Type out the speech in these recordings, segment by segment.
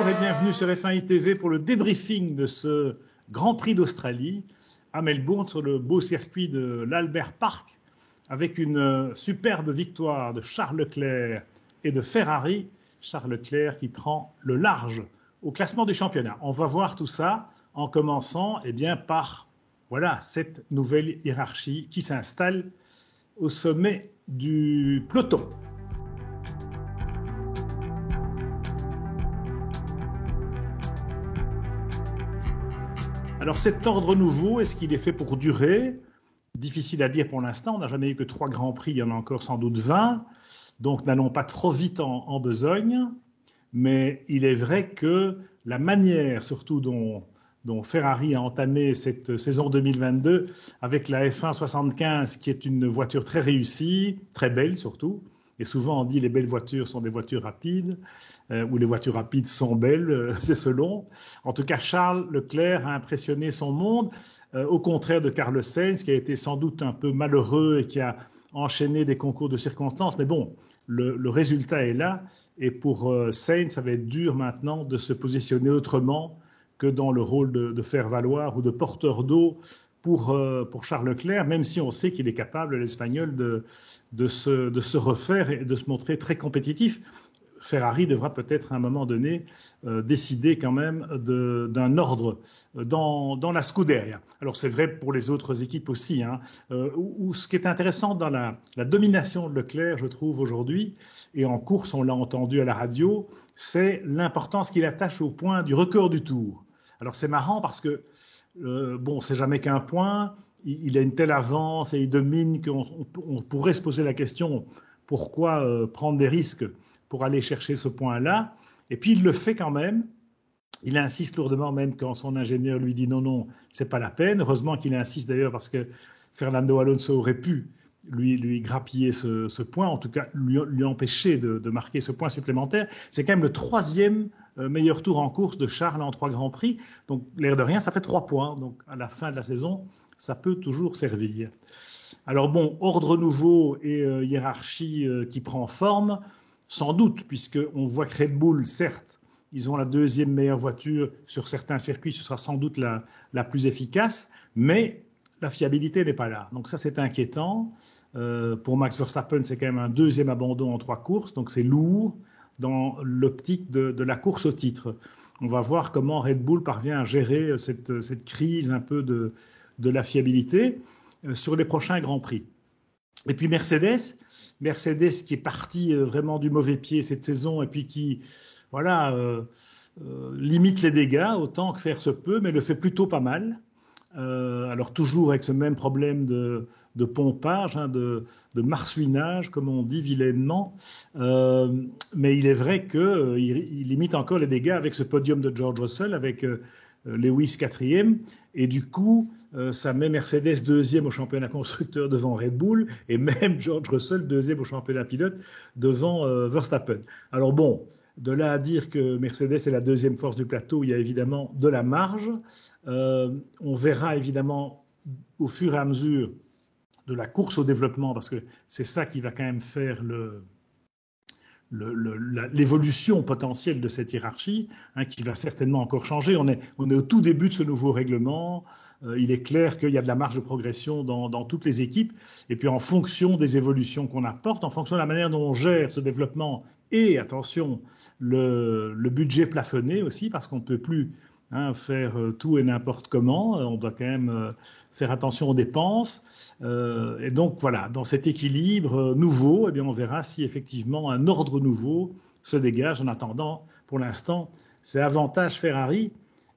Bonjour et bienvenue sur F1 ITV pour le débriefing de ce Grand Prix d'Australie à Melbourne sur le beau circuit de l'Albert Park avec une superbe victoire de Charles Leclerc et de Ferrari. Charles Leclerc qui prend le large au classement du championnat. On va voir tout ça en commençant par cette nouvelle hiérarchie qui s'installe au sommet du peloton. Alors cet ordre nouveau, est-ce qu'il est fait pour durer? Difficile à dire pour l'instant, on n'a jamais eu que 3 grands prix, il y en a encore sans doute 20, donc n'allons pas trop vite en besogne, mais il est vrai que la manière surtout dont Ferrari a entamé cette saison 2022 avec la F1 75 qui est une voiture très réussie, très belle surtout, et souvent on dit les belles voitures sont des voitures rapides, ou les voitures rapides sont belles, c'est selon. En tout cas, Charles Leclerc a impressionné son monde, au contraire de Carlos Sainz qui a été sans doute un peu malheureux et qui a enchaîné des concours de circonstances. Mais bon, le résultat est là, et pour Sainz, ça va être dur maintenant de se positionner autrement que dans le rôle de faire valoir ou de porteur d'eau pour Charles Leclerc, même si on sait qu'il est capable, l'Espagnol, de se refaire et de se montrer très compétitif. Ferrari devra peut-être à un moment donné décider quand même d'un ordre dans la Scuderia. Alors c'est vrai pour les autres équipes aussi. Ce qui est intéressant dans la domination de Leclerc, je trouve aujourd'hui, et en course on l'a entendu à la radio, c'est l'importance qu'il attache au point du record du tour. Alors c'est marrant parce que c'est jamais qu'un point, il a une telle avance et il domine qu'on pourrait se poser la question pourquoi prendre des risques pour aller chercher ce point-là. Et puis il le fait quand même. Il insiste lourdement même quand son ingénieur lui dit non, c'est pas la peine. Heureusement qu'il insiste d'ailleurs parce que Fernando Alonso aurait pu lui grappiller ce point, en tout cas lui empêcher de marquer ce point supplémentaire. C'est quand même le 3e meilleur tour en course de Charles en 3 Grands Prix. Donc l'air de rien, ça fait 3 points. Donc à la fin de la saison, ça peut toujours servir. Alors bon, ordre nouveau et hiérarchie qui prend forme, sans doute, puisqu'on voit que Red Bull, certes, ils ont la 2e meilleure voiture sur certains circuits, ce sera sans doute la plus efficace, mais la fiabilité n'est pas là. Donc ça, c'est inquiétant. Pour Max Verstappen, c'est quand même un 2e abandon en 3 courses, donc c'est lourd dans l'optique de la course au titre. On va voir comment Red Bull parvient à gérer cette crise un peu de la fiabilité sur les prochains Grands Prix. Et puis Mercedes qui est parti vraiment du mauvais pied cette saison et puis qui limite les dégâts autant que faire se peut, mais le fait plutôt pas mal. Alors toujours avec ce même problème de pompage, de marsouinage, comme on dit vilainement. Mais il est vrai qu'il limite encore les dégâts avec ce podium de George Russell, avec Lewis 4e. Et du coup, ça met Mercedes 2e au championnat constructeur devant Red Bull, et même George Russell 2e au championnat pilote devant Verstappen. Alors bon, de là à dire que Mercedes est la 2e force du plateau, il y a évidemment de la marge. On verra évidemment au fur et à mesure de la course au développement, parce que c'est ça qui va quand même faire l'évolution potentielle de cette hiérarchie, qui va certainement encore changer. On est au tout début de ce nouveau règlement. Il est clair qu'il y a de la marge de progression dans toutes les équipes. Et puis en fonction des évolutions qu'on apporte, en fonction de la manière dont on gère ce développement, et attention, le budget plafonné aussi, parce qu'on ne peut plus faire tout et n'importe comment. On doit quand même faire attention aux dépenses. Et donc voilà, dans cet équilibre nouveau, on verra si effectivement un ordre nouveau se dégage. En attendant, pour l'instant, c'est avantage Ferrari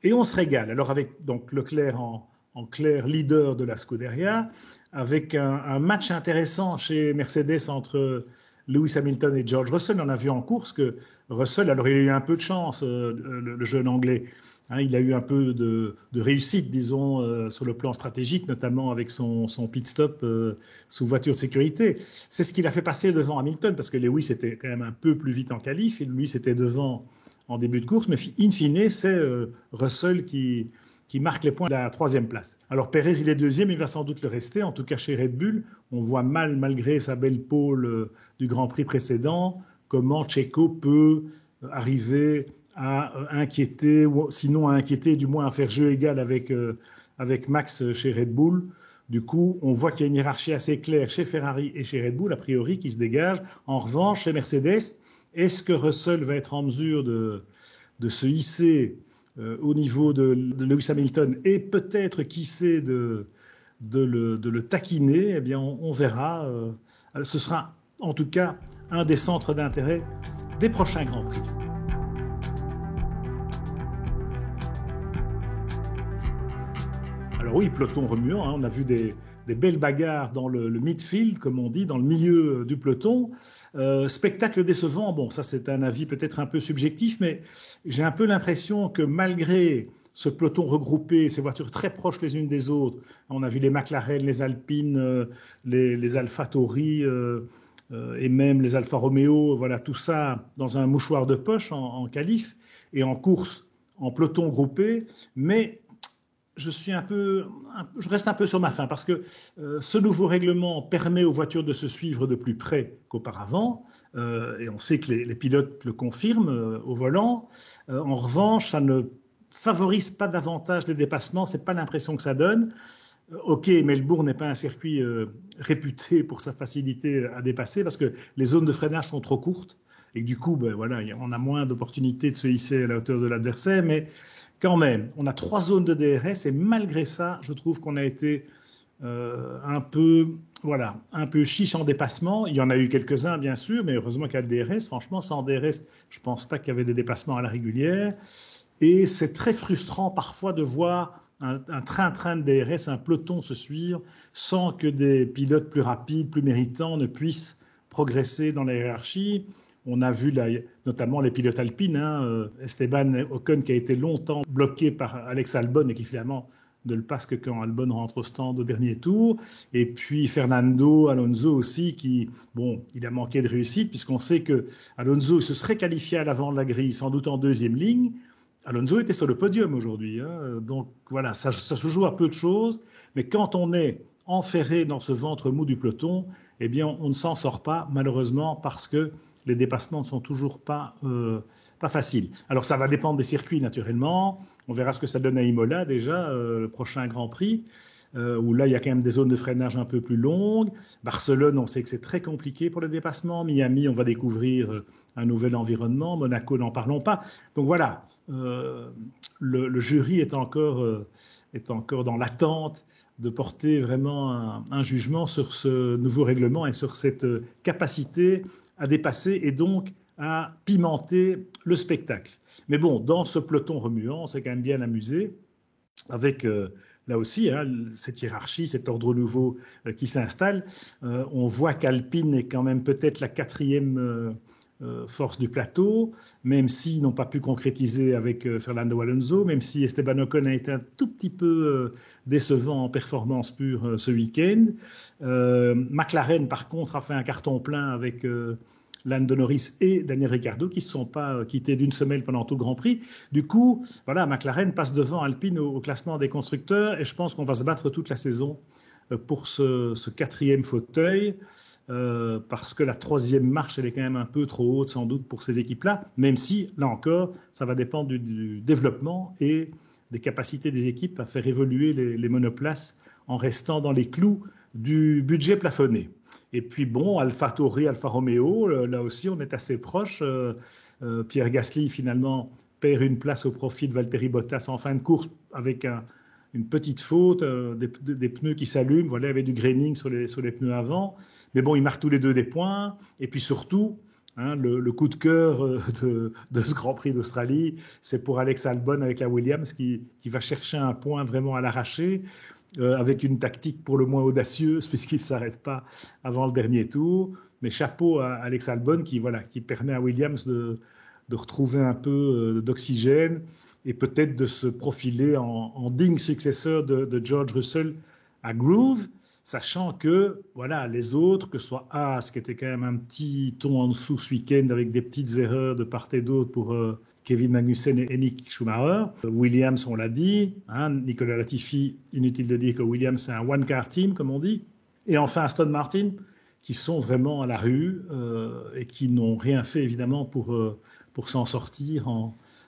et on se régale. Alors avec donc Leclerc en clair leader de la Scuderia, avec un match intéressant chez Mercedes entre Lewis Hamilton et George Russell. On a vu en course que Russell, alors il a eu un peu de chance, le jeune Anglais. Il a eu un peu de réussite, disons, sur le plan stratégique, notamment avec son pit stop sous voiture de sécurité. C'est ce qu'il a fait passer devant Hamilton, parce que Lewis était quand même un peu plus vite en qualif, et lui c'était devant en début de course, mais in fine, c'est Russell qui marque les points de la 3e place. Alors Pérez, il est 2e, il va sans doute le rester, en tout cas chez Red Bull. On voit mal, malgré sa belle pole du Grand Prix précédent, comment Checo peut arriver à inquiéter, ou sinon à inquiéter, du moins à faire jeu égal avec Max chez Red Bull. Du coup, on voit qu'il y a une hiérarchie assez claire chez Ferrari et chez Red Bull, a priori, qui se dégage. En revanche, chez Mercedes, est-ce que Russell va être en mesure de se hisser au niveau de Lewis Hamilton et peut-être, qui sait, de le taquiner? Eh bien, on verra. Ce sera en tout cas un des centres d'intérêt des prochains Grands Prix. Alors oui, peloton remuant, on a vu des belles bagarres dans le midfield, comme on dit, dans le milieu du peloton. Spectacle décevant, bon, ça c'est un avis peut-être un peu subjectif, mais j'ai un peu l'impression que malgré ce peloton regroupé, ces voitures très proches les unes des autres, on a vu les McLaren, les Alpine, les Alfa Tauri et même les Alfa Romeo, voilà, tout ça dans un mouchoir de poche en qualif et en course en peloton groupé, mais je reste un peu sur ma faim parce que ce nouveau règlement permet aux voitures de se suivre de plus près qu'auparavant et on sait que les pilotes le confirment au volant. En revanche, ça ne favorise pas davantage les dépassements, c'est pas l'impression que ça donne. Ok, Melbourne n'est pas un circuit réputé pour sa facilité à dépasser parce que les zones de freinage sont trop courtes et que du coup, ben, voilà, on a moins d'opportunités de se hisser à la hauteur de l'adversaire, mais quand même, on a 3 zones de DRS et malgré ça, je trouve qu'on a été un peu chiche en dépassement. Il y en a eu quelques-uns, bien sûr, mais heureusement qu'il y a le DRS. Franchement, sans DRS, je ne pense pas qu'il y avait des dépassements à la régulière. Et c'est très frustrant parfois de voir un train-train de DRS, un peloton se suivre sans que des pilotes plus rapides, plus méritants ne puissent progresser dans la hiérarchie. On a vu là, notamment les pilotes alpines, Esteban Ocon qui a été longtemps bloqué par Alex Albon et qui finalement ne le passe que quand Albon rentre au stand au dernier tour. Et puis Fernando Alonso aussi qui, bon, il a manqué de réussite puisqu'on sait que Alonso se serait qualifié à l'avant de la grille, sans doute en deuxième ligne. Alonso était sur le podium aujourd'hui, donc voilà, ça se joue à peu de choses, mais quand on est enferré dans ce ventre mou du peloton, eh bien on ne s'en sort pas malheureusement parce que les dépassements ne sont toujours pas faciles. Alors ça va dépendre des circuits naturellement, on verra ce que ça donne à Imola déjà, le prochain Grand Prix, où là il y a quand même des zones de freinage un peu plus longues. Barcelone, on sait que c'est très compliqué pour les dépassements. Miami, on va découvrir un nouvel environnement. Monaco, n'en parlons pas. Donc voilà, le jury est encore dans l'attente de porter vraiment un jugement sur ce nouveau règlement et sur cette capacité à dépasser et donc à pimenter le spectacle. Mais bon, dans ce peloton remuant, on s'est quand même bien amusé avec là aussi cette hiérarchie, cet ordre nouveau qui s'installe. On voit qu'Alpine est quand même peut-être la 4e force du plateau, même s'ils n'ont pas pu concrétiser avec Fernando Alonso, même si Esteban Ocon a été un tout petit peu décevant en performance pure ce week-end. McLaren, par contre, a fait un carton plein avec Lando Norris et Daniel Ricciardo qui ne se sont pas quittés d'une semelle pendant tout le Grand Prix. Du coup, voilà, McLaren passe devant Alpine au classement des constructeurs et je pense qu'on va se battre toute la saison pour ce 4e fauteuil. Parce que la 3e marche, elle est quand même un peu trop haute sans doute pour ces équipes-là, même si, là encore, ça va dépendre du développement et des capacités des équipes à faire évoluer les monoplaces en restant dans les clous du budget plafonné. Et puis bon, Alfa Tauri, Alfa Romeo, là aussi on est assez proche. Pierre Gasly finalement perd une place au profit de Valtteri Bottas en fin de course avec une petite faute, des pneus qui s'allument, voilà, il y avait du graining sur les pneus avant. Mais bon, ils marquent tous les deux des points. Et puis surtout, le coup de cœur de ce Grand Prix d'Australie, c'est pour Alex Albon avec la Williams qui va chercher un point vraiment à l'arracher, avec une tactique pour le moins audacieuse puisqu'il ne s'arrête pas avant le dernier tour. Mais chapeau à Alex Albon qui permet à Williams de retrouver un peu d'oxygène et peut-être de se profiler en digne successeur de George Russell à Groove. Sachant que voilà, les autres, que ce soit Haas, qui était quand même un petit ton en dessous ce week-end avec des petites erreurs de part et d'autre pour Kevin Magnussen et Mick Schumacher. Williams, on l'a dit, Nicolas Latifi, inutile de dire que Williams c'est un one-car team, comme on dit. Et enfin Aston Martin, qui sont vraiment à la rue et qui n'ont rien fait évidemment pour s'en sortir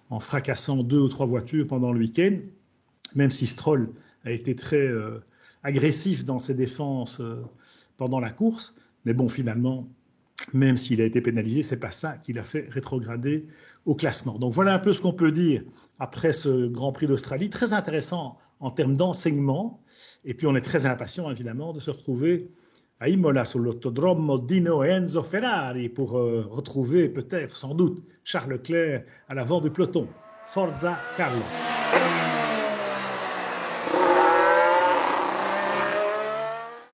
en fracassant 2 ou 3 voitures pendant le week-end, même si Stroll a été très agressif dans ses défenses pendant la course. Mais bon, finalement, même s'il a été pénalisé, c'est pas ça qui l'a fait rétrograder au classement. Donc voilà un peu ce qu'on peut dire après ce Grand Prix d'Australie, très intéressant en termes d'enseignement. Et puis on est très impatient évidemment de se retrouver à Imola sur l'autodromo Dino et Enzo Ferrari pour retrouver peut-être, sans doute, Charles Leclerc à l'avant du peloton. Forza Carlo!